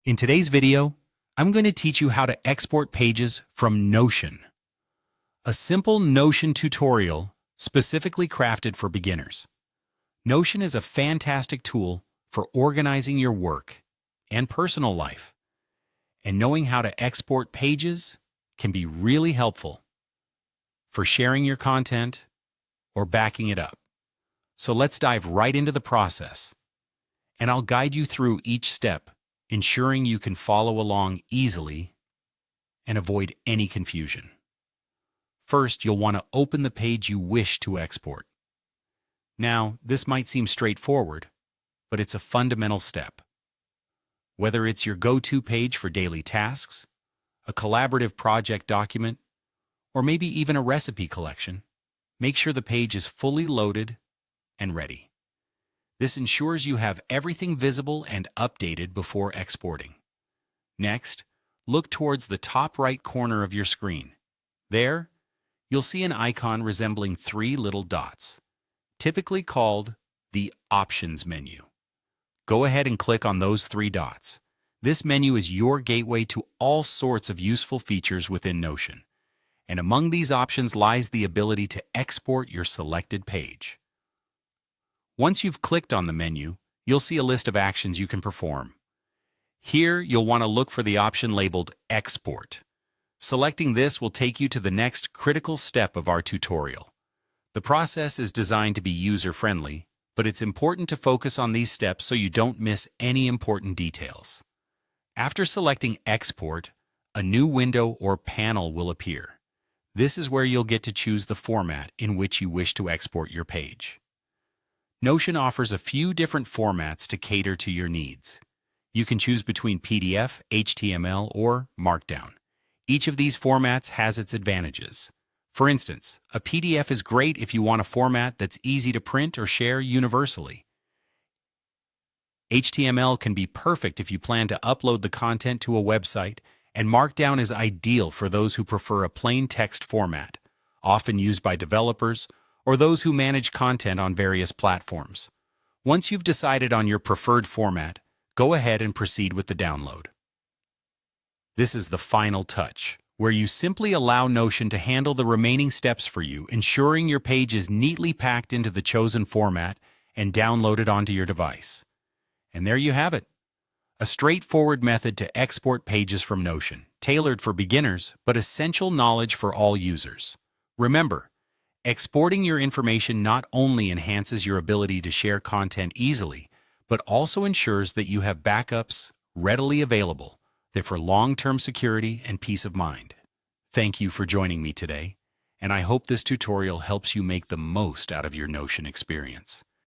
In today's video, I'm going to teach you how to export pages from Notion. A simple Notion tutorial specifically crafted for beginners. Notion is a fantastic tool for organizing your work and personal life, and knowing how to export pages can be really helpful for sharing your content or backing it up. So let's dive right into the process, and I'll guide you through each step, ensuring you can follow along easily and avoid any confusion. First, you'll want to open the page you wish to export. Now, this might seem straightforward, but it's a fundamental step. Whether it's your go-to page for daily tasks, a collaborative project document, or maybe even a recipe collection, make sure the page is fully loaded and ready. This ensures you have everything visible and updated before exporting. Next, look towards the top right corner of your screen. There, you'll see an icon resembling three little dots, typically called the Options menu. Go ahead and click on those three dots. This menu is your gateway to all sorts of useful features within Notion, and among these options lies the ability to export your selected page. Once you've clicked on the menu, you'll see a list of actions you can perform. Here, you'll want to look for the option labeled Export. Selecting this will take you to the next critical step of our tutorial. The process is designed to be user-friendly, but it's important to focus on these steps so you don't miss any important details. After selecting Export, a new window or panel will appear. This is where you'll get to choose the format in which you wish to export your page. Notion offers a few different formats to cater to your needs. You can choose between PDF, HTML, or Markdown. Each of these formats has its advantages. For instance, a PDF is great if you want a format that's easy to print or share universally. HTML can be perfect if you plan to upload the content to a website, and Markdown is ideal for those who prefer a plain text format, often used by developers or those who manage content on various platforms. Once you've decided on your preferred format, go ahead and proceed with the download. This is the final touch, where you simply allow Notion to handle the remaining steps for you, ensuring your page is neatly packed into the chosen format and downloaded onto your device. And there you have it, a straightforward method to export pages from Notion, tailored for beginners but essential knowledge for all users. Remember, exporting your information not only enhances your ability to share content easily, but also ensures that you have backups readily available for long-term security and peace of mind. Thank you for joining me today, and I hope this tutorial helps you make the most out of your Notion experience.